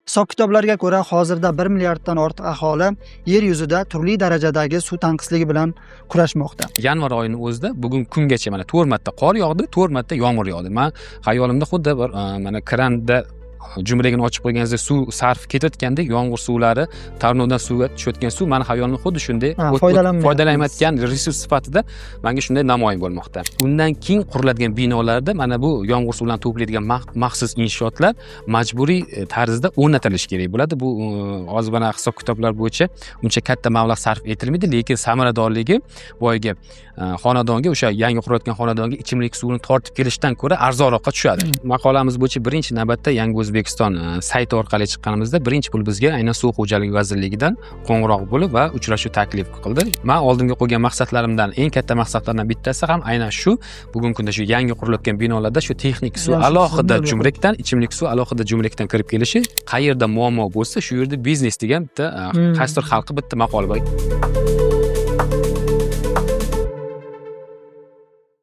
Hisob-kitoblarga ko'ra, hozirda 1 milliarddan ortiq aholi yer yuzida turli darajadagi suv tanqisligi bilan kurashmoqda. Yanvar oyining o'zida bugun kungacha mana 4 marta qor yog'di, 4 marta yomg'ir yog'di. Men xayolimda xuddi bir mana kranda jumragini ochib qo'yganingizda suv sarf ketayotgandek, yomg'ir suvlari, tornaddan suvga tushayotgan suv meni xayolimda xuddi shunday foydalanayotgan resurs sifatida menga shunday namoyon bo'lmoqda. Undan keyin quriladigan binolarda mana bu yomg'ir suvlarini to'playdigan maxsus inshootlar majburiy tarzda o'rnatilishi kerak bo'ladi. Bu hozir mana hisob-kitoblar bo'yicha uncha katta mablag' sarf etilmaydi, lekin samaradorligi boyagi xonadonga, o'sha yangi qurilayotgan xonadonga ichimlik suvini tortib kelishdan ko'ra arzonroqqa tushadi. Maqolamiz bo'yicha birinchi navbatda Yangi O'zbekiston sayti orqali chiqqanimizda birinchi pul bizga aynan Suv xo'jaligi vazirligidan qo'ng'iroq bo'lib va uchrashuv taklif qildi. Men oldimga qo'ygan maqsadlarimdan eng katta maqsadlardan bittasi ham aynan shu. Bugungi kunda shu yangi qurilayotgan binolarda shu texnik suv alohida jumrakdan, ichimlik suv alohida jumrakdan kirib kelishi, qayerda muammo bo'lsa, shu yerda biznes degan bitta qaysidir xalqi bitta maqola bor.